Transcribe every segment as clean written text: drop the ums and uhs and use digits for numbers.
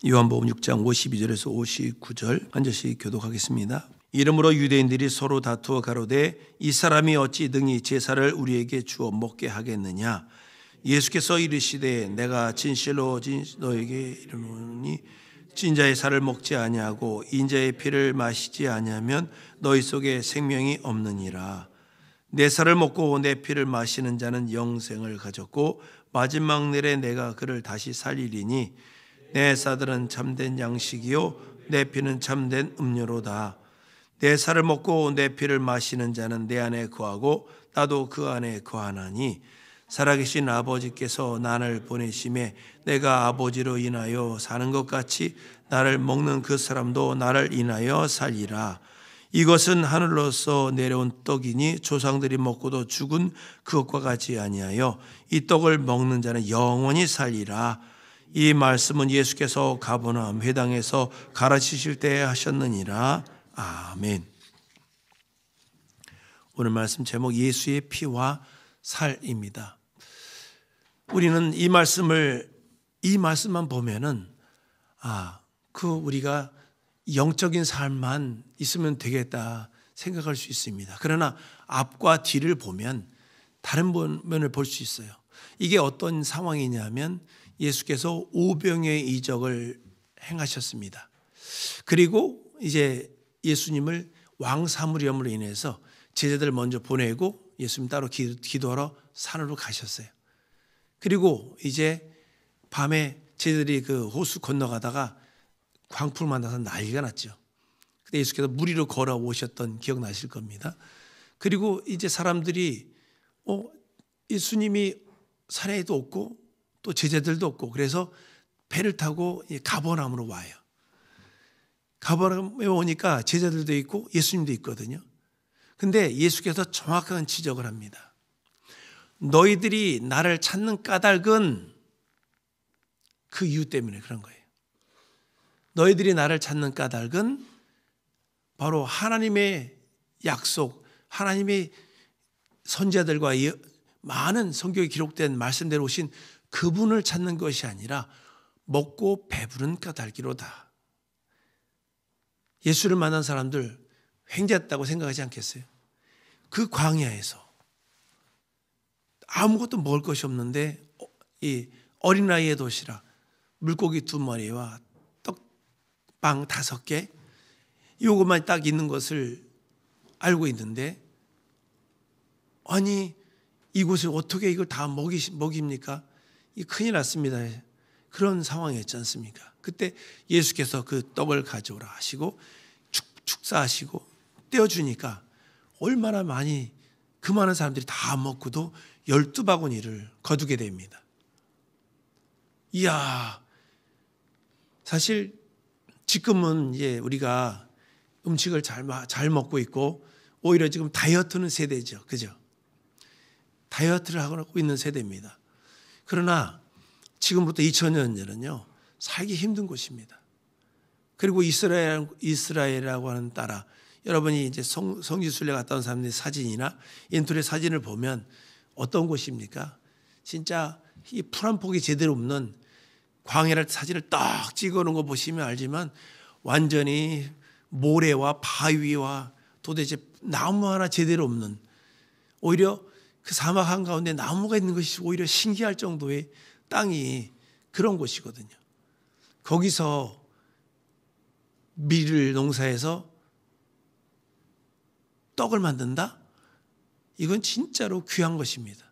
요한복음 6장 52절에서 59절 한 절씩 교독하겠습니다. 이러므로 유대인들이 서로 다투어 가로되 이 사람이 어찌 등이 제사를 우리에게 주어 먹게 하겠느냐. 예수께서 이르시되 내가 진실로 너에게 이르노니 진자의 살을 먹지 아니하고 인자의 피를 마시지 아니하면 너희 속에 생명이 없느니라. 내 살을 먹고 내 피를 마시는 자는 영생을 가졌고 마지막 날에 내가 그를 다시 살리리니 내 살은 참된 양식이요 내 피는 참된 음료로다. 내 살을 먹고 내 피를 마시는 자는 내 안에 거하고 나도 그 안에 거하나니 살아계신 아버지께서 나를 보내심에 내가 아버지로 인하여 사는 것 같이 나를 먹는 그 사람도 나를 인하여 살리라. 이것은 하늘로서 내려온 떡이니 조상들이 먹고도 죽은 그것과 같이 아니하여 이 떡을 먹는 자는 영원히 살리라. 이 말씀은 예수께서 가버나움 회당에서 가르치실 때 하셨느니라. 아멘. 오늘 말씀 제목 예수의 피와 살입니다. 우리는 이 말씀만 보면은 우리가 영적인 삶만 있으면 되겠다 생각할 수 있습니다. 그러나 앞과 뒤를 보면 다른 면을 볼 수 있어요. 이게 어떤 상황이냐면 예수께서 오병의 이적을 행하셨습니다. 그리고 이제 예수님을 왕 사무렴으로 인해서 제자들 먼저 보내고 예수님 따로 기도하러 산으로 가셨어요. 그리고 이제 밤에 제자들이 그 호수 건너가다가 광풍을 만나서 난리가 났죠. 그때 예수께서 물 위로 걸어오셨던 기억나실 겁니다. 그리고 이제 사람들이 예수님이 산에도 없고 또 제자들도 없고 그래서 배를 타고 가버나움으로 와요. 가버나움에 오니까 제자들도 있고 예수님도 있거든요. 근데 예수께서 정확한 지적을 합니다. 너희들이 나를 찾는 까닭은 그 이유 때문에 그런 거예요. 너희들이 나를 찾는 까닭은 바로 하나님의 약속, 하나님의 선지자들과 많은 성경에 기록된 말씀대로 오신 그분을 찾는 것이 아니라 먹고 배부른 까닭이로다. 예수를 만난 사람들 횡재했다고 생각하지 않겠어요? 그 광야에서 아무것도 먹을 것이 없는데 이 어린아이의 도시락, 물고기 2마리와 떡빵 5개 이것만 딱 있는 것을 알고 있는데 아니 이곳을 어떻게 이걸 다 먹입니까? 이 큰일 났습니다. 그런 상황이었지 않습니까? 그때 예수께서 그 떡을 가져오라 하시고 축사하시고 떼어주니까 얼마나 많이 그 많은 사람들이 다 먹고도 12바구니를 거두게 됩니다. 이야, 사실 지금은 이제 우리가 음식을 잘 먹고 있고 오히려 지금 다이어트는 세대죠. 그죠? 다이어트를 하고 있는 세대입니다. 그러나 지금부터 2000년 전은요, 살기 힘든 곳입니다. 그리고 이스라엘이라고 하는 나라, 여러분이 이제 성지순례 갔다 온 사람들의 사진이나 인터넷 사진을 보면 어떤 곳입니까? 진짜 이 풀 한 폭이 제대로 없는 광야를 사진을 딱 찍어놓은 거 보시면 알지만 완전히 모래와 바위와 도대체 나무 하나 제대로 없는, 오히려 그 사막 한가운데 나무가 있는 것이 오히려 신기할 정도의 땅이 그런 곳이거든요. 거기서 밀을 농사해서 떡을 만든다? 이건 진짜로 귀한 것입니다.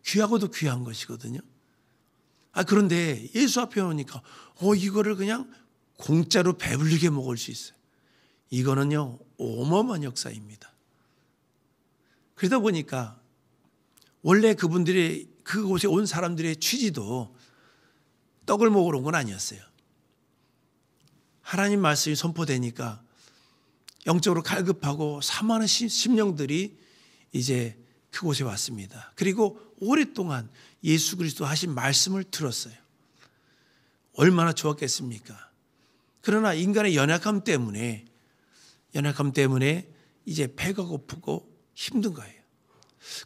귀하고도 귀한 것이거든요. 그런데 예수 앞에 오니까 이거를 그냥 공짜로 배불리게 먹을 수 있어요. 이거는요 어마어마한 역사입니다. 그러다 보니까 원래 그분들이 그곳에 온 사람들의 취지도 떡을 먹으러 온 건 아니었어요. 하나님 말씀이 선포되니까 영적으로 갈급하고 사모하는 심령들이 이제 그곳에 왔습니다. 그리고 오랫동안 예수 그리스도 하신 말씀을 들었어요. 얼마나 좋았겠습니까? 그러나 인간의 연약함 때문에 이제 배가 고프고 힘든 거예요.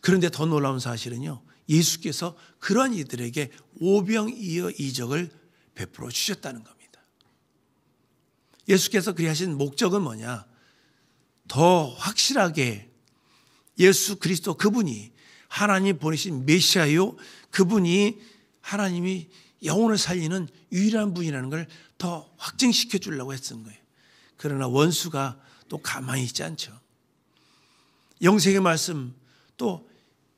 그런데 더 놀라운 사실은요, 예수께서 그런 이들에게 오병이어 이적을 베풀어 주셨다는 겁니다. 예수께서 그리하신 목적은 뭐냐? 더 확실하게 예수 그리스도 그분이 하나님 보내신 메시아요, 그분이 하나님이 영혼을 살리는 유일한 분이라는 걸 더 확증시켜 주려고 했던 거예요. 그러나 원수가 또 가만히 있지 않죠. 영생의 말씀, 또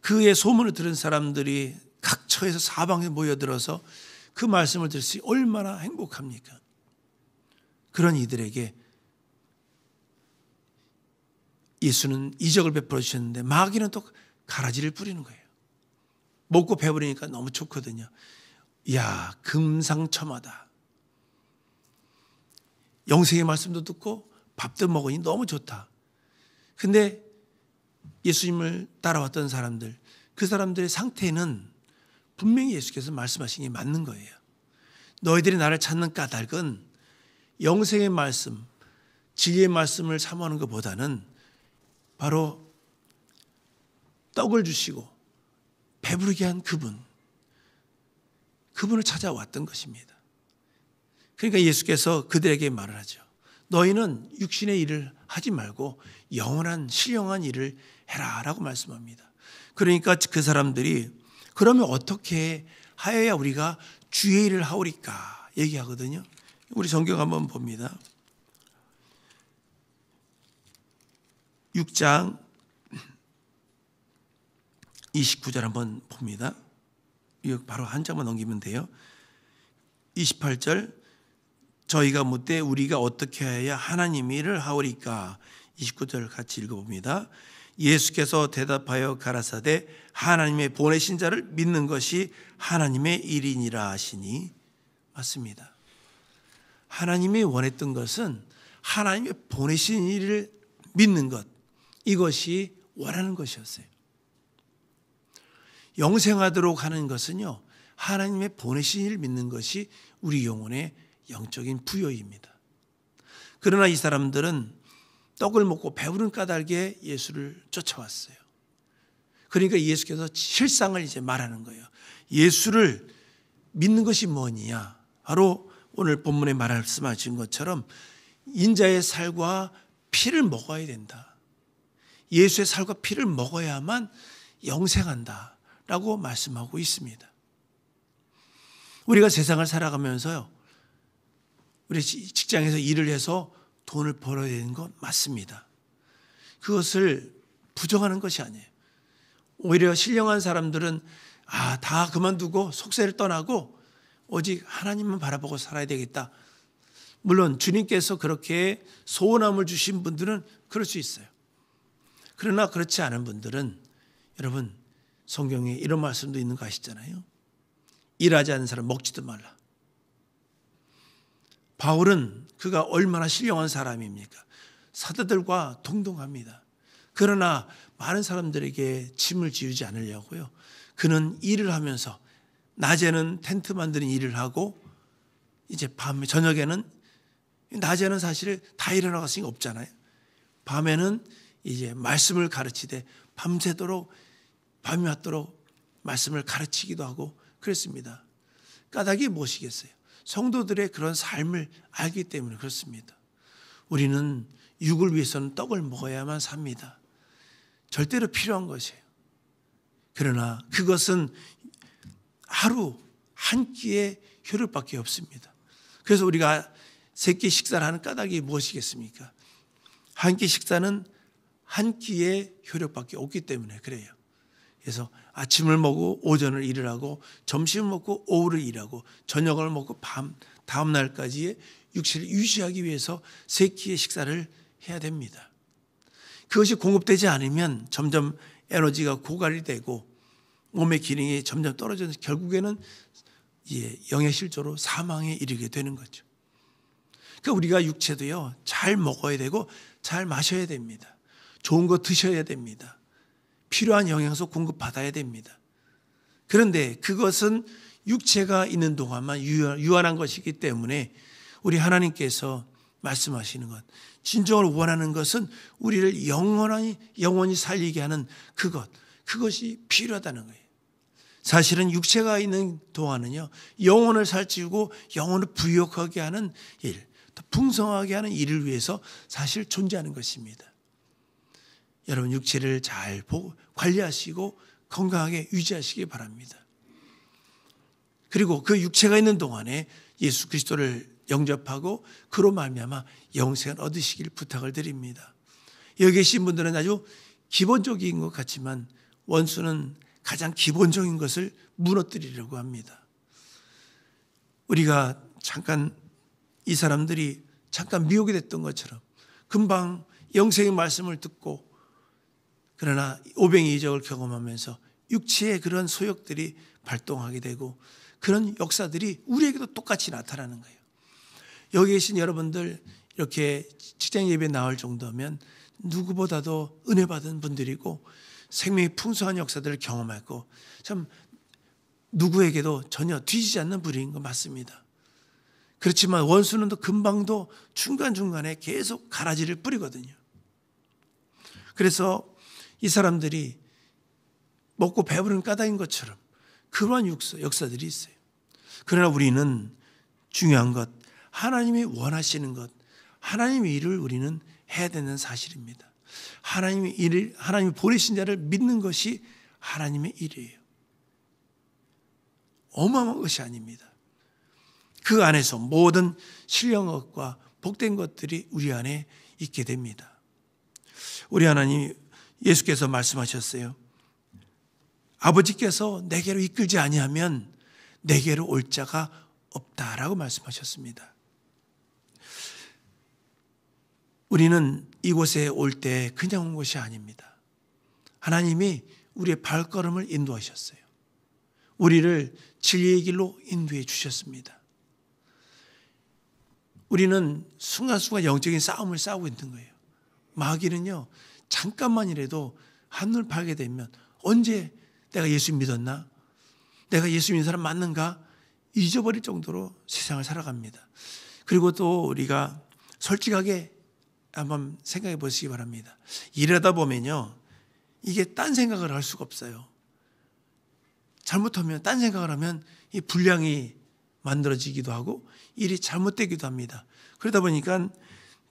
그의 소문을 들은 사람들이 각 처에서 사방에 모여들어서 그 말씀을 들을 수 얼마나 행복합니까? 그런 이들에게 예수는 이적을 베풀어 주셨는데 마귀는 또 가라지를 뿌리는 거예요. 먹고 배부르니까 너무 좋거든요. 이야, 금상첨화다. 영생의 말씀도 듣고 밥도 먹으니 너무 좋다. 근데 예수님을 따라왔던 사람들, 그 사람들의 상태는 분명히 예수께서 말씀하신 게 맞는 거예요. 너희들이 나를 찾는 까닭은 영생의 말씀, 진리의 말씀을 사모하는 것보다는 바로 떡을 주시고 배부르게 한 그분을 찾아왔던 것입니다. 그러니까 예수께서 그들에게 말을 하죠. 너희는 육신의 일을 하지 말고 영원한 신령한 일을 해라 라고 말씀합니다. 그러니까 그 사람들이 그러면 어떻게 하여야 우리가 주의 일을 하오리까 얘기하거든요. 우리 성경 한번 봅니다. 6장 29절 한번 봅니다. 이거 바로 한 장만 넘기면 돼요. 28절 저희가 묻되 우리가 어떻게 해야 하나님 일을 하오리까. 29절 같이 읽어봅니다. 예수께서 대답하여 가라사대 하나님의 보내신 자를 믿는 것이 하나님의 일이니라 하시니. 맞습니다. 하나님이 원했던 것은 하나님의 보내신 일을 믿는 것, 이것이 원하는 것이었어요. 영생하도록 하는 것은요, 하나님의 보내신 일을 믿는 것이 우리 영혼의 영적인 부여입니다. 그러나 이 사람들은 떡을 먹고 배부른 까닭에 예수를 쫓아왔어요. 그러니까 예수께서 실상을 이제 말하는 거예요. 예수를 믿는 것이 뭐냐? 바로 오늘 본문에 말씀하신 것처럼 인자의 살과 피를 먹어야 된다. 예수의 살과 피를 먹어야만 영생한다라고 말씀하고 있습니다. 우리가 세상을 살아가면서요, 우리 직장에서 일을 해서 돈을 벌어야 되는 건 맞습니다. 그것을 부정하는 것이 아니에요. 오히려 신령한 사람들은 다 그만두고 속세를 떠나고 오직 하나님만 바라보고 살아야 되겠다. 물론 주님께서 그렇게 소원함을 주신 분들은 그럴 수 있어요. 그러나 그렇지 않은 분들은, 여러분 성경에 이런 말씀도 있는 거 아시잖아요. 일하지 않는 사람 먹지도 말라. 바울은 그가 얼마나 신령한 사람입니까? 사도들과 동등합니다. 그러나 많은 사람들에게 짐을 지우지 않으려고요, 그는 일을 하면서 낮에는 텐트 만드는 일을 하고 이제 밤에 저녁에는, 낮에는 사실 다 일어나갈 수가 없잖아요. 밤에는 이제 말씀을 가르치되 밤새도록, 밤이 왔도록 말씀을 가르치기도 하고 그랬습니다. 까닭이 무엇이겠어요? 성도들의 그런 삶을 알기 때문에 그렇습니다. 우리는 육을 위해서는 떡을 먹어야만 삽니다. 절대로 필요한 것이에요. 그러나 그것은 하루 한 끼의 효력밖에 없습니다. 그래서 우리가 세 끼 식사를 하는 까닭이 무엇이겠습니까? 한 끼 식사는 한 끼의 효력밖에 없기 때문에 그래요. 그래서 아침을 먹고 오전을 일을 하고, 점심을 먹고 오후를 일하고, 저녁을 먹고 다음 날까지의 육체를 유지하기 위해서 세 끼의 식사를 해야 됩니다. 그것이 공급되지 않으면 점점 에너지가 고갈이 되고 몸의 기능이 점점 떨어져서 결국에는 영해실조로 사망에 이르게 되는 거죠. 그러니까 우리가 육체도요, 잘 먹어야 되고 잘 마셔야 됩니다. 좋은 거 드셔야 됩니다. 필요한 영양소 공급받아야 됩니다. 그런데 그것은 육체가 있는 동안만 유한한 것이기 때문에 우리 하나님께서 말씀하시는 것, 진정으로 원하는 것은 우리를 영원히 살리게 하는 그것이 필요하다는 거예요. 사실은 육체가 있는 동안은요, 영혼을 살찌우고 영혼을 부유하게 하는 일, 더 풍성하게 하는 일을 위해서 사실 존재하는 것입니다. 여러분, 육체를 잘 관리하시고 건강하게 유지하시기 바랍니다. 그리고 그 육체가 있는 동안에 예수 그리스도를 영접하고 그로 말미암아 영생을 얻으시길 부탁을 드립니다. 여기 계신 분들은 아주 기본적인 것 같지만 원수는 가장 기본적인 것을 무너뜨리려고 합니다. 우리가 잠깐 이 사람들이 잠깐 미혹이 됐던 것처럼 금방 영생의 말씀을 듣고 그러나 오병이 이적을 경험하면서 육체의 그런 소욕들이 발동하게 되고 그런 역사들이 우리에게도 똑같이 나타나는 거예요. 여기 계신 여러분들 이렇게 직장 예배에 나올 정도면 누구보다도 은혜 받은 분들이고 생명이 풍성한 역사들을 경험했고 참 누구에게도 전혀 뒤지지 않는 분인 거 맞습니다. 그렇지만 원수는 또 금방도 중간중간에 계속 가라지를 뿌리거든요. 그래서 이 사람들이 먹고 배부른 까닭인 것처럼 그러한 역사들이 있어요. 그러나 우리는 중요한 것, 하나님이 원하시는 것, 하나님의 일을 우리는 해야 되는 사실입니다. 하나님이 보내신 자를 믿는 것이 하나님의 일이에요. 어마어마한 것이 아닙니다. 그 안에서 모든 신령한 것과 복된 것들이 우리 안에 있게 됩니다. 우리 하나님 예수께서 말씀하셨어요. 아버지께서 내게로 이끌지 아니하면 내게로 올 자가 없다라고 말씀하셨습니다. 우리는 이곳에 올 때 그냥 온 것이 아닙니다. 하나님이 우리의 발걸음을 인도하셨어요. 우리를 진리의 길로 인도해 주셨습니다. 우리는 순간순간 영적인 싸움을 싸우고 있는 거예요. 마귀는요, 잠깐만이라도 한눈 팔게 되면 언제 내가 예수 믿었나? 내가 예수 믿는 사람 맞는가? 잊어버릴 정도로 세상을 살아갑니다. 그리고 또 우리가 솔직하게 한번 생각해 보시기 바랍니다. 일하다 보면요, 이게 딴 생각을 할 수가 없어요. 잘못하면 딴 생각을 하면 이 불량이 만들어지기도 하고 일이 잘못되기도 합니다. 그러다 보니까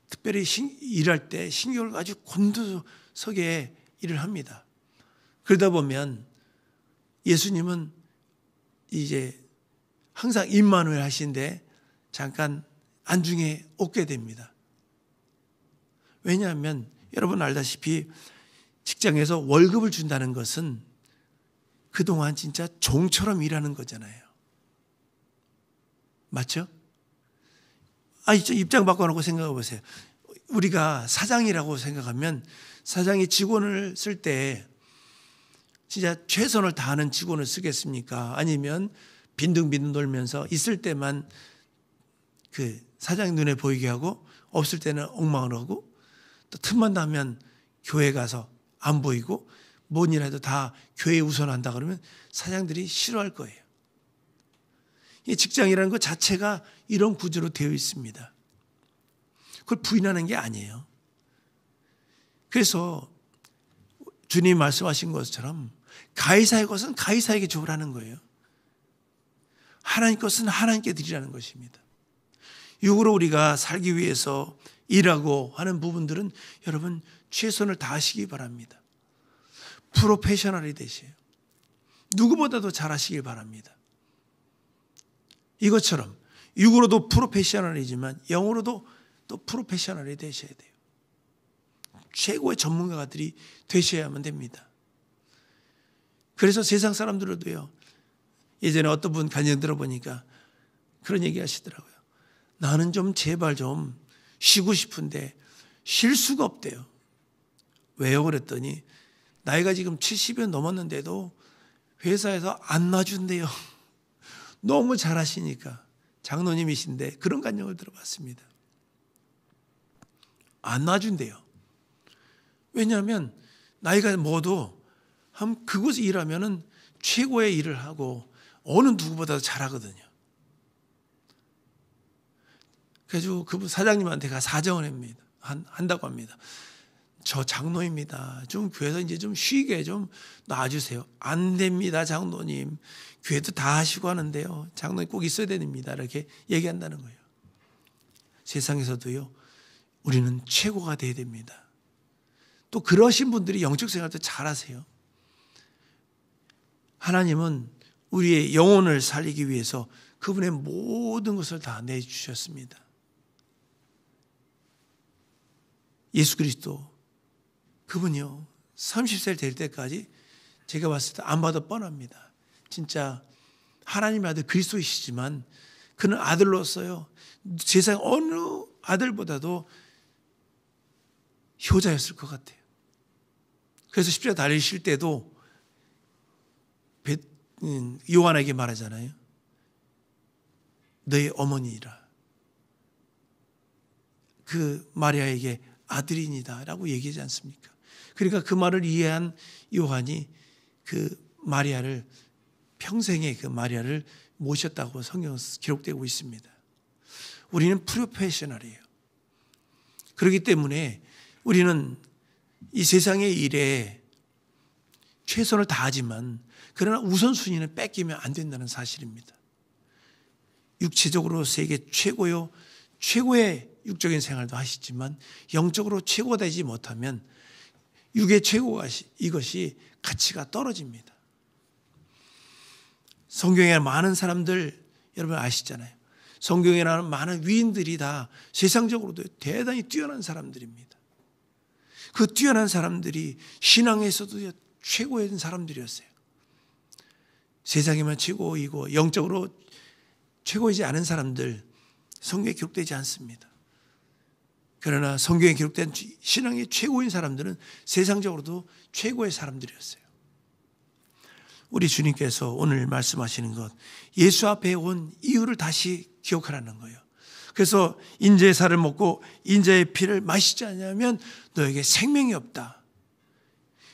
특별히 일할 때 신경을 아주 곤두서게 일을 합니다. 그러다 보면 예수님은 이제 항상 임마누엘 하신데 잠깐 안중에 오게 됩니다. 왜냐하면 여러분 알다시피 직장에서 월급을 준다는 것은 그동안 진짜 종처럼 일하는 거잖아요. 맞죠? 입장 바꿔놓고 생각해 보세요. 우리가 사장이라고 생각하면 사장이 직원을 쓸 때 진짜 최선을 다하는 직원을 쓰겠습니까? 아니면 빈둥빈둥 돌면서 있을 때만 그 사장 눈에 보이게 하고 없을 때는 엉망을 하고 또 틈만 나면 교회 가서 안 보이고 뭔 일해도 다 교회 우선한다 그러면 사장들이 싫어할 거예요. 이 직장이라는 것 자체가 이런 구조로 되어 있습니다. 그걸 부인하는 게 아니에요. 그래서 주님이 말씀하신 것처럼 가이사의 것은 가이사에게 주라는 거예요. 하나님 것은 하나님께 드리라는 것입니다. 육으로 우리가 살기 위해서 일하고 하는 부분들은 여러분 최선을 다하시기 바랍니다. 프로페셔널이 되세요. 누구보다도 잘하시길 바랍니다. 이것처럼 육으로도 프로페셔널이지만 영으로도 또 프로페셔널이 되셔야 돼요. 최고의 전문가들이 되셔야만 됩니다. 그래서 세상 사람들도요, 예전에 어떤 분 간증 들어보니까 그런 얘기 하시더라고요. 나는 좀 제발 좀 쉬고 싶은데 쉴 수가 없대요. 왜요? 그랬더니 나이가 지금 70여 넘었는데도 회사에서 안 놔준대요. 너무 잘하시니까. 장로님이신데 그런 간증을 들어봤습니다. 안 놔준대요. 왜냐하면 나이가 먹어도 그곳에 일하면은 최고의 일을 하고 어느 누구보다도 잘하거든요. 그래서 그분 사장님한테 가 사정을 합니다. 한다고 합니다. 저 장로입니다. 좀 교회에서 이제 좀 쉬게 좀 놔주세요. 안 됩니다, 장로님. 교회도 다 하시고 하는데요. 장로님 꼭 있어야 됩니다. 이렇게 얘기한다는 거예요. 세상에서도요, 우리는 최고가 돼야 됩니다. 또 그러신 분들이 영적 생활도 잘하세요. 하나님은 우리의 영혼을 살리기 위해서 그분의 모든 것을 다 내주셨습니다. 예수 그리스도, 그분이요, 30살 될 때까지 제가 봤을 때 안 봐도 뻔합니다. 진짜 하나님의 아들 그리스도이시지만 그는 아들로서요, 세상 어느 아들보다도 효자였을 것 같아요. 그래서 십자가 달리실 때도 요한에게 말하잖아요. 너의 어머니라. 그 마리아에게 아들이니다 라고 얘기하지 않습니까? 그러니까 그 말을 이해한 요한이 그 마리아를, 평생의 그 마리아를 모셨다고 성경에 기록되고 있습니다. 우리는 프로페셔널이에요. 그렇기 때문에 우리는 이 세상의 일에 최선을 다하지만 그러나 우선순위는 뺏기면 안 된다는 사실입니다. 육체적으로 세계 최고의 육적인 생활도 하시지만 영적으로 최고가 되지 못하면 육의 최고가 이것이 가치가 떨어집니다. 성경에 많은 사람들 여러분 아시잖아요. 성경에 나오는 많은 위인들이 다 세상적으로도 대단히 뛰어난 사람들입니다. 그 뛰어난 사람들이 신앙에서도 최고의 사람들이었어요. 세상에만 최고이고 영적으로 최고이지 않은 사람들 성경에 기록되지 않습니다. 그러나 성경에 기록된 신앙의 최고인 사람들은 세상적으로도 최고의 사람들이었어요. 우리 주님께서 오늘 말씀하시는 것, 예수 앞에 온 이유를 다시 기억하라는 거예요. 그래서 인자의 살을 먹고 인자의 피를 마시지 않으면 너에게 생명이 없다.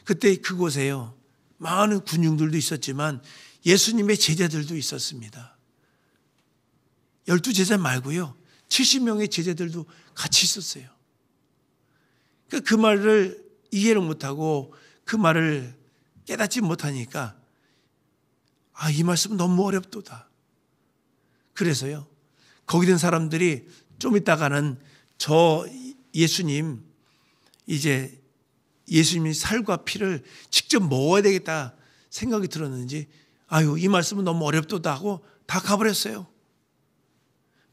그때 그곳에요, 많은 군중들도 있었지만 예수님의 제자들도 있었습니다. 12제자 말고요, 70명의 제자들도 같이 있었어요. 그 말을 이해를 못하고 그 말을 깨닫지 못하니까 이 말씀은 너무 어렵도다. 그래서요, 거기 된 사람들이 좀 있다가는 저 예수님, 이제 예수님의 살과 피를 직접 먹어야 되겠다 생각이 들었는지 이 말씀은 너무 어렵도다 하고 다 가버렸어요.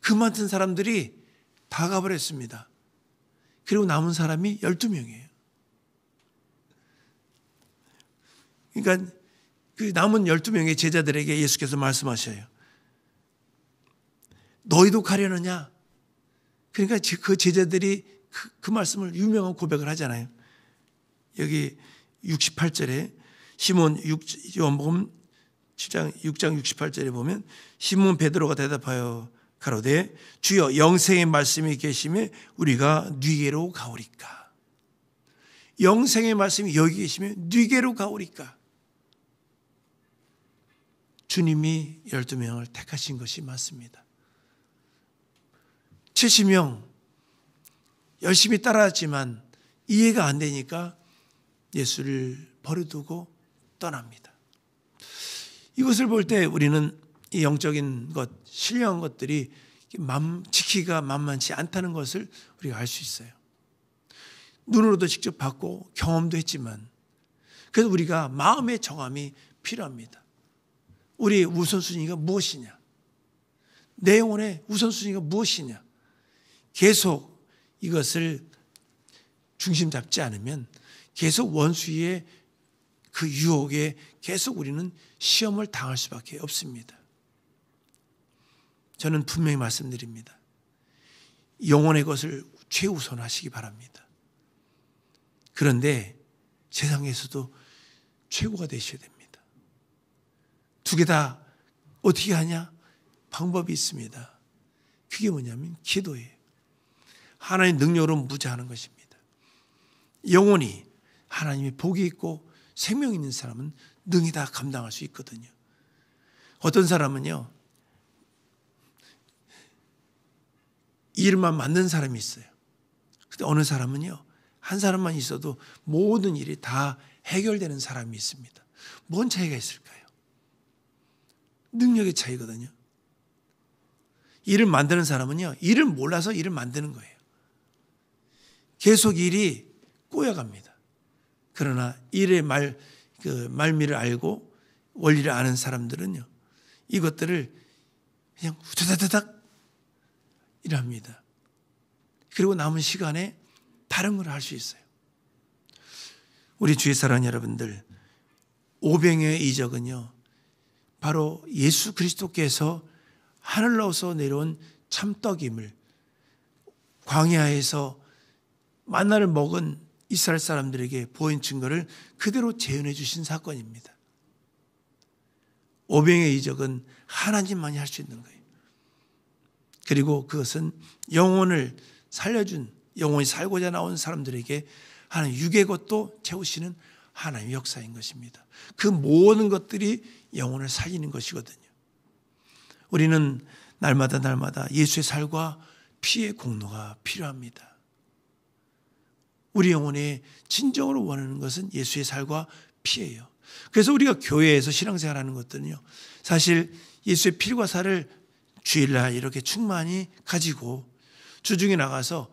그 많은 사람들이 다 가버렸습니다. 그리고 남은 사람이 12명이에요. 그러니까 그 남은 12명의 제자들에게 예수께서 말씀하셔요. 너희도 가려느냐? 그러니까 그 제자들이 그 말씀을 유명한 고백을 하잖아요. 여기 68절에 요한복음 7장 6장 68절에 보면 시몬 베드로가 대답하여 가로되 주여 영생의 말씀이 계시매 우리가 네게로 가오리까. 영생의 말씀이 여기 계시면 네게로 가오리까. 주님이 12명을 택하신 것이 맞습니다. 70명 열심히 따라왔지만 이해가 안 되니까 예수를 버려두고 떠납니다. 이것을 볼 때 우리는 이 영적인 것, 신령한 것들이 지키기가 만만치 않다는 것을 우리가 알 수 있어요. 눈으로도 직접 봤고 경험도 했지만, 그래서 우리가 마음의 정함이 필요합니다. 우리의 우선순위가 무엇이냐? 내 영혼의 우선순위가 무엇이냐? 계속 이것을 중심 잡지 않으면 계속 원수의 그 유혹에 계속 우리는 시험을 당할 수밖에 없습니다. 저는 분명히 말씀드립니다. 영혼의 것을 최우선하시기 바랍니다. 그런데 세상에서도 최고가 되셔야 됩니다. 두 개 다 어떻게 하냐? 방법이 있습니다. 그게 뭐냐면 기도예요. 하나님의 능력으로 무장하는 것입니다. 영혼이 하나님의 복이 있고 생명이 있는 사람은 능히 다 감당할 수 있거든요. 어떤 사람은요, 일만 맞는 사람이 있어요. 근데 어느 사람은요, 한 사람만 있어도 모든 일이 다 해결되는 사람이 있습니다. 뭔 차이가 있을까요? 능력의 차이거든요. 일을 만드는 사람은요, 일을 몰라서 일을 만드는 거예요. 계속 일이 꼬여갑니다. 그러나 일의 말미를 알고 원리를 아는 사람들은요, 이것들을 그냥 후다다닥 일합니다. 그리고 남은 시간에 다른 걸 할 수 있어요. 우리 주의 사랑하는 여러분들, 오병이어의 이적은요, 바로 예수 그리스도께서 하늘로서 내려온 참떡임을 광야에서 만나를 먹은 이스라엘 사람들에게 보인 증거를 그대로 재현해 주신 사건입니다. 오병이어의 이적은 하나님만이 할 수 있는 거예요. 그리고 그것은 영혼을 살려준, 영혼이 살고자 나온 사람들에게 하나님 육의 것도 채우시는 하나님의 역사인 것입니다. 그 모든 것들이 영혼을 살리는 것이거든요. 우리는 날마다 예수의 살과 피의 공로가 필요합니다. 우리 영혼에 진정으로 원하는 것은 예수의 살과 피예요. 그래서 우리가 교회에서 신앙생활하는 것들은요, 사실 예수의 피와 살을 주일날 이렇게 충만히 가지고 주중에 나가서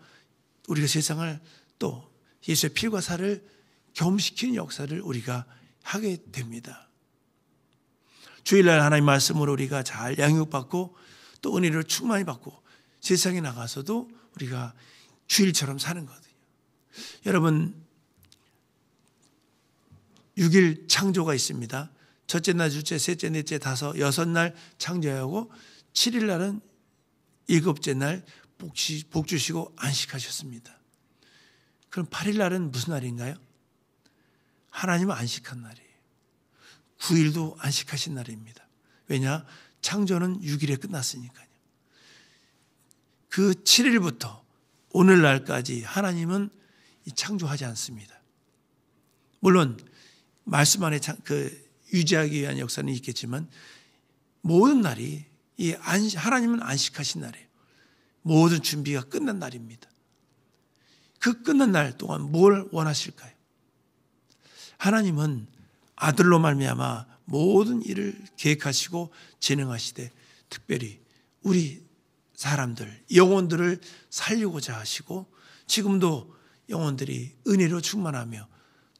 우리가 세상을 또 예수의 피와 살을 경험시키는 역사를 우리가 하게 됩니다. 주일날 하나님 말씀으로 우리가 잘 양육받고 또 은혜를 충만히 받고 세상에 나가서도 우리가 주일처럼 사는 거거든요. 여러분, 6일 창조가 있습니다. 첫째 날, 둘째, 셋째, 넷째, 다섯, 여섯 날 창조하고 7일 날은 일곱째 날 복 주시고 안식하셨습니다. 그럼 8일 날은 무슨 날인가요? 하나님은 안식한 날이에요. 9일도 안식하신 날입니다. 왜냐? 창조는 6일에 끝났으니까요. 그 7일부터 오늘날까지 하나님은 창조하지 않습니다. 물론 말씀 안에 유지하기 위한 역사는 있겠지만 모든 날이 하나님은 안식하신 날이에요. 모든 준비가 끝난 날입니다. 그 끝난 날 동안 뭘 원하실까요? 하나님은 아들로 말미암아 모든 일을 계획하시고 진행하시되 특별히 우리 사람들, 영혼들을 살리고자 하시고 지금도 영혼들이 은혜로 충만하며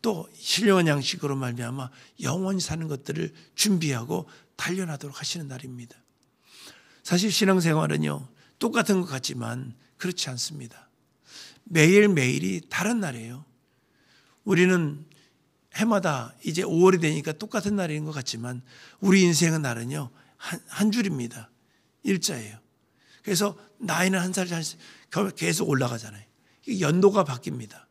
또 신령한 양식으로 말미암아 영원히 사는 것들을 준비하고 단련하도록 하시는 날입니다. 사실 신앙생활은요, 똑같은 것 같지만 그렇지 않습니다. 매일매일이 다른 날이에요. 우리는 해마다 이제 5월이 되니까 똑같은 날인 것 같지만 우리 인생의 날은요, 한 줄입니다. 일자예요. 그래서 나이는 한 살 계속 올라가잖아요. 연도가 바뀝니다.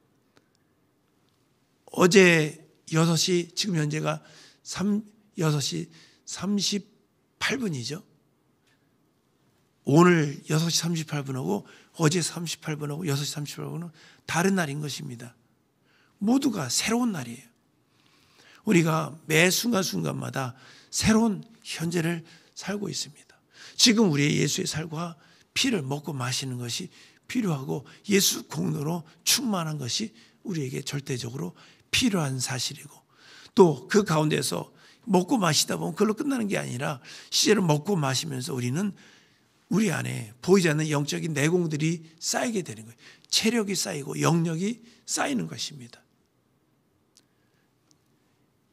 어제 6시, 지금 현재가 6시 38분이죠. 오늘 6시 38분하고 어제 38분하고 6시 38분은 다른 날인 것입니다. 모두가 새로운 날이에요. 우리가 매 순간순간마다 새로운 현재를 살고 있습니다. 지금 우리의 예수의 살과 피를 먹고 마시는 것이 필요하고 예수 공로로 충만한 것이 우리에게 절대적으로 필요한 사실이고 또 그 가운데서 먹고 마시다 보면 그걸로 끝나는 게 아니라 실제로 먹고 마시면서 우리는 우리 안에 보이지 않는 영적인 내공들이 쌓이게 되는 거예요. 체력이 쌓이고 영력이 쌓이는 것입니다.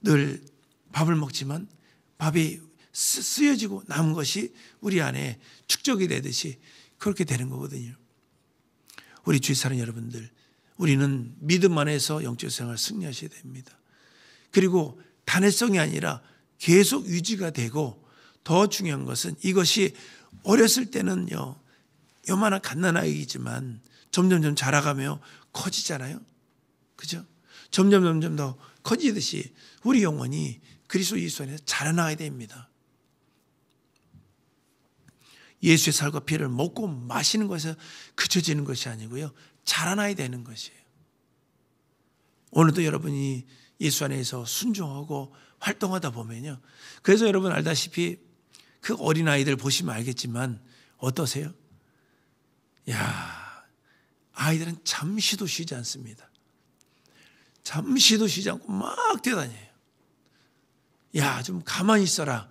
늘 밥을 먹지만 밥이 쓰여지고 남은 것이 우리 안에 축적이 되듯이 그렇게 되는 거거든요. 우리 주의 사랑 여러분들, 우리는 믿음 안에서 영적 생활을 승리하셔야 됩니다. 그리고 단회성이 아니라 계속 유지가 되고 더 중요한 것은 이것이 어렸을 때는요, 요만한 갓난아이이지만 점점 자라가며 커지잖아요. 그죠? 점점 더 커지듯이 우리 영혼이 그리스도 예수 안에서 자라나야 됩니다. 예수의 살과 피를 먹고 마시는 것에 그쳐지는 것이 아니고요, 자라나야 되는 것이에요. 오늘도 여러분이 예수 안에서 순종하고 활동하다 보면요, 그래서 여러분 알다시피 그 어린아이들 보시면 알겠지만 어떠세요? 아이들은 잠시도 쉬지 않습니다. 잠시도 쉬지 않고 막 뛰어다녀요. 야, 좀 가만히 있어라.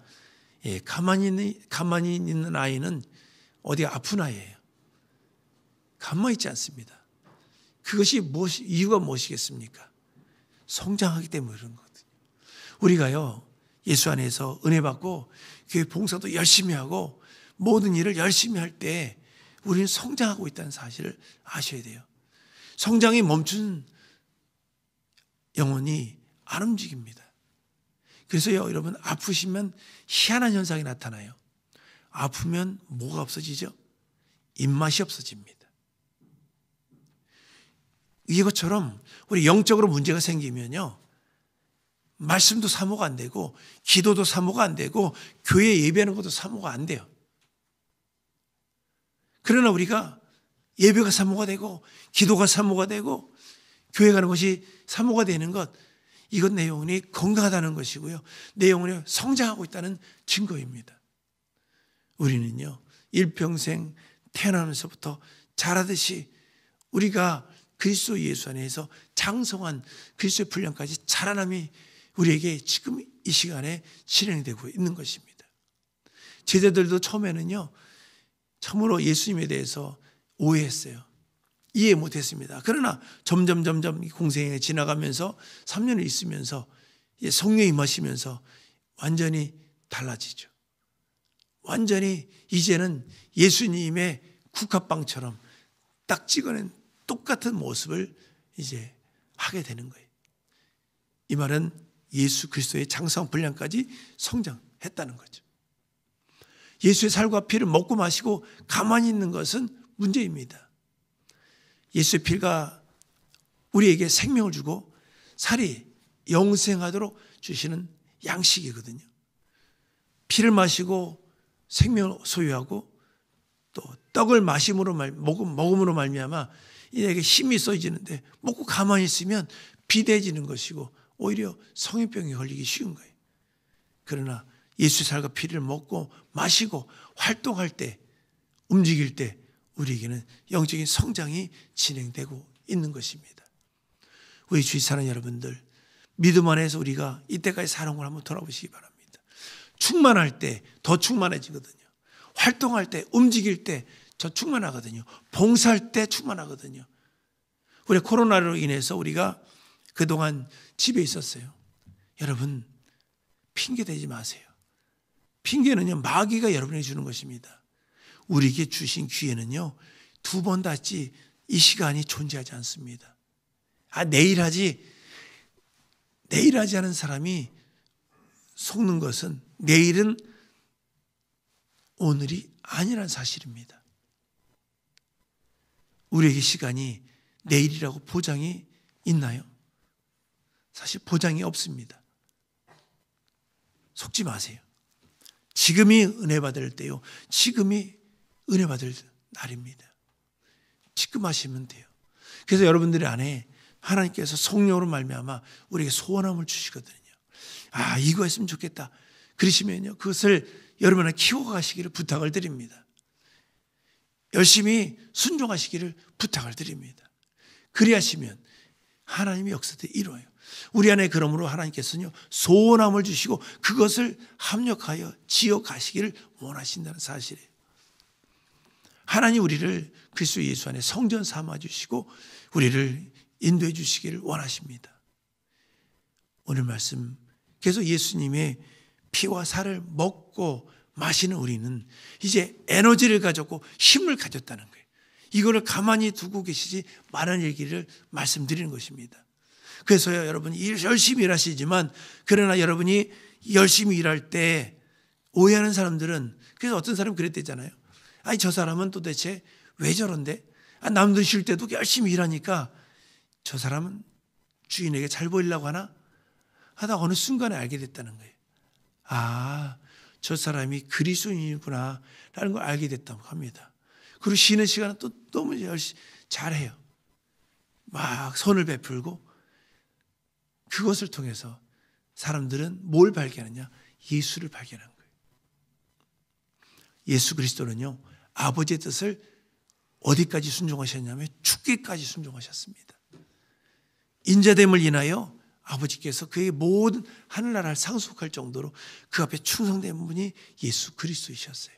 예, 가만히 있는 아이는 어디가 아픈 아이예요. 가만히 있지 않습니다. 그것이 이유가 무엇이겠습니까? 성장하기 때문에 그런 거거든요. 우리가요, 예수 안에서 은혜 받고 교회 봉사도 열심히 하고 모든 일을 열심히 할 때 우리는 성장하고 있다는 사실을 아셔야 돼요. 성장이 멈춘 영혼이 안 움직입니다. 그래서요, 여러분, 아프시면 희한한 현상이 나타나요. 아프면 뭐가 없어지죠? 입맛이 없어집니다. 이것처럼 우리 영적으로 문제가 생기면요, 말씀도 사모가 안 되고 기도도 사모가 안 되고 교회 예배하는 것도 사모가 안 돼요. 그러나 우리가 예배가 사모가 되고 기도가 사모가 되고 교회 가는 것이 사모가 되는 것, 이건 내 영혼이 건강하다는 것이고요, 내 영혼이 성장하고 있다는 증거입니다. 우리는요, 일평생 태어나면서부터 자라듯이 우리가 그리스도 예수 안에서 장성한 그리스도의 분량까지 자라남이 우리에게 지금 이 시간에 진행되고 있는 것입니다. 제자들도 처음에는요, 참으로 예수님에 대해서 오해했어요. 이해 못했습니다. 그러나 점점 공생에 지나가면서 3년을 있으면서 성령이 임하시면서 완전히 달라지죠. 완전히 이제는 예수님의 국화빵처럼 딱 찍어낸 똑같은 모습을 이제 하게 되는 거예요. 이 말은 예수 그리스도의 장성 분량까지 성장했다는 거죠. 예수의 살과 피를 먹고 마시고 가만히 있는 것은 문제입니다. 예수의 피가 우리에게 생명을 주고 살이 영생하도록 주시는 양식이거든요. 피를 마시고 생명을 소유하고 또 떡을 먹음으로 말미암아 이에게 힘이 써지는데, 먹고 가만히 있으면 비대해지는 것이고 오히려 성인병에 걸리기 쉬운 거예요. 그러나 예수의 살과 피를 먹고 마시고 활동할 때, 움직일 때 우리에게는 영적인 성장이 진행되고 있는 것입니다. 우리 주위 사는 여러분들, 믿음 안에서 우리가 이때까지 살아온 걸 한번 돌아보시기 바랍니다. 충만할 때 더 충만해지거든요. 활동할 때, 움직일 때 더 충만하거든요. 봉사할 때 충만하거든요. 우리 코로나로 인해서 우리가 그동안 집에 있었어요. 여러분, 핑계 대지 마세요. 핑계는요, 마귀가 여러분에게 주는 것입니다. 우리에게 주신 기회는요, 2번 닿지 이 시간이 존재하지 않습니다. 내일 하지 하는 사람이 속는 것은 내일은 오늘이 아니라는 사실입니다. 우리에게 시간이 내일이라고 보장이 있나요? 사실 보장이 없습니다. 속지 마세요. 지금이 은혜 받을 때요, 지금이 은혜 받을 날입니다. 지금 하시면 돼요. 그래서 여러분들의 안에 하나님께서 성령으로 말미암아 우리에게 소원함을 주시거든요. 이거 했으면 좋겠다 그러시면요, 그것을 여러분 안에 키워가시기를 부탁을 드립니다. 열심히 순종하시기를 부탁을 드립니다. 그리하시면 하나님의 역사도 이루어요. 우리 안에 그러므로 하나님께서는요, 소원함을 주시고 그것을 합력하여 지어가시기를 원하신다는 사실이에요. 하나님 우리를 그리스도 예수 안에 성전 삼아 주시고 우리를 인도해 주시기를 원하십니다. 오늘 말씀 계속 예수님의 피와 살을 먹고 마시는 우리는 이제 에너지를 가졌고 힘을 가졌다는 거예요. 이거를 가만히 두고 계시지 말라는 얘기를 말씀드리는 것입니다. 그래서요, 여러분 열심히 일하시지만, 그러나 여러분이 열심히 일할 때 오해하는 사람들은, 그래서 어떤 사람은 그랬대잖아요. 저 사람은 도대체 왜 저런데? 남들 쉴 때도 열심히 일하니까 저 사람은 주인에게 잘 보이려고 하나? 하다 어느 순간에 알게 됐다는 거예요. 저 사람이 그리스도인이구나 라는 걸 알게 됐다고 합니다. 그리고 쉬는 시간은 또 너무 열심히 잘해요. 막 선을 베풀고, 그것을 통해서 사람들은 뭘 발견하냐? 예수를 발견한 거예요. 예수 그리스도는요, 아버지의 뜻을 어디까지 순종하셨냐면 죽기까지 순종하셨습니다. 인자됨을 인하여 아버지께서 그의 모든 하늘나라를 상속할 정도로 그 앞에 충성된 분이 예수 그리스도이셨어요.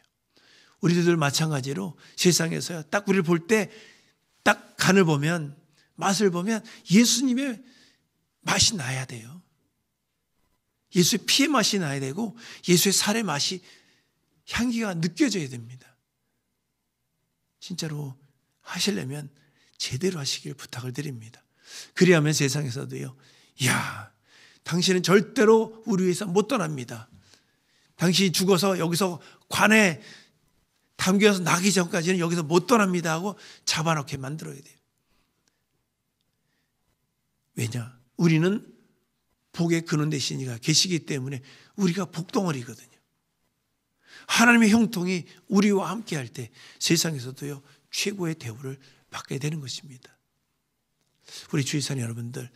우리들 마찬가지로 세상에서 딱 우리를 볼 때 딱 간을 보면, 맛을 보면 예수님의 맛이 나야 돼요. 예수의 피의 맛이 나야 되고 예수의 살의 맛이, 향기가 느껴져야 됩니다. 진짜로 하시려면 제대로 하시길 부탁을 드립니다. 그리하면 세상에서도요, 야, 당신은 절대로 우리 위해서 못 떠납니다. 당신이 죽어서 여기서 관에 담겨서 나기 전까지는 여기서 못 떠납니다 하고 잡아놓게 만들어야 돼요. 왜냐? 우리는 복의 근원 되신 이가 계시기 때문에 우리가 복덩어리거든요. 하나님의 형통이 우리와 함께 할 때 세상에서도요, 최고의 대우를 받게 되는 것입니다. 우리 주의사님 여러분들,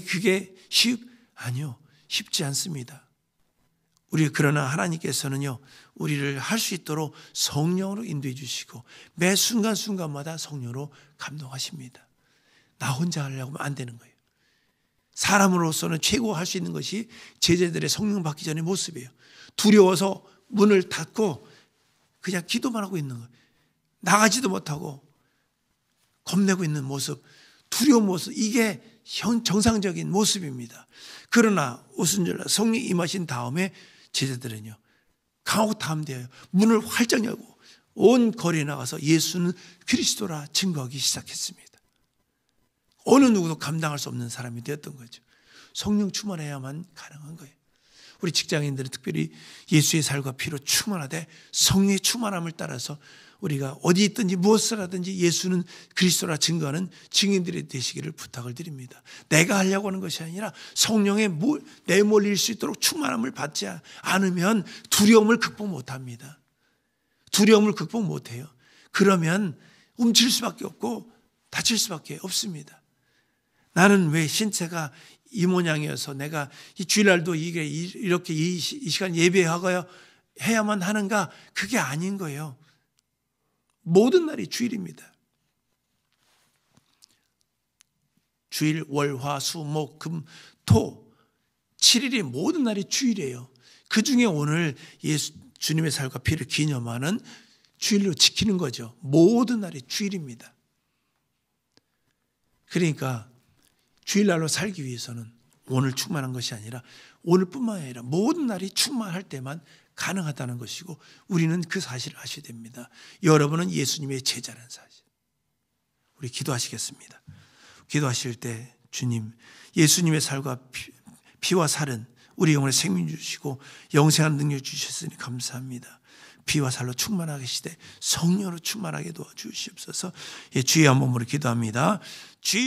그게 아니요, 쉽지 않습니다. 그러나 하나님께서는요, 우리를 할 수 있도록 성령으로 인도해 주시고 매 순간순간마다 성령으로 감동하십니다. 나 혼자 하려고 하면 안 되는 거예요. 사람으로서는 최고 할 수 있는 것이 제자들의 성령 받기 전의 모습이에요. 두려워서 문을 닫고 그냥 기도만 하고 있는 거예요. 나가지도 못하고 겁내고 있는 모습, 두려운 모습, 이게 정상적인 모습입니다. 그러나 오순절날 성령이 임하신 다음에 제자들은요, 강하고 담대하여 문을 활짝 열고 온 거리에 나가서 예수는 그리스도라 증거하기 시작했습니다. 어느 누구도 감당할 수 없는 사람이 되었던 거죠. 성령 충만해야만 가능한 거예요. 우리 직장인들은 특별히 예수의 살과 피로 충만하되 성령의 충만함을 따라서 우리가 어디 있든지 무엇을 하든지 예수는 그리스도라 증거하는 증인들이 되시기를 부탁을 드립니다. 내가 하려고 하는 것이 아니라 성령에 내몰릴 수 있도록 충만함을 받지 않으면 두려움을 극복 못합니다. 두려움을 극복 못해요. 그러면 움찔 수밖에 없고 다칠 수밖에 없습니다. 나는 왜 신체가 이 모양이어서 내가 이 주일날도 이렇게 이 시간 예배하고 해야만 하는가? 그게 아닌 거예요. 모든 날이 주일입니다. 주일, 월, 화, 수, 목, 금, 토 7일이 모든 날이 주일이에요. 그 중에 오늘 주님의 살과 피를 기념하는 주일로 지키는 거죠. 모든 날이 주일입니다. 그러니까 주일날로 살기 위해서는 오늘 충만한 것이 아니라 오늘뿐만 아니라 모든 날이 충만할 때만 가능하다는 것이고 우리는 그 사실을 아셔야 됩니다. 여러분은 예수님의 제자라는 사실. 우리 기도하시겠습니다. 기도하실 때 주님, 예수님의 살과 피와 살은 우리 영혼에 생명 주시고 영생한 능력 주셨으니 감사합니다. 피와 살로 충만하게 시되 성령으로 충만하게 도와주시옵소서. 주의 한 몸으로 기도합니다. 주여.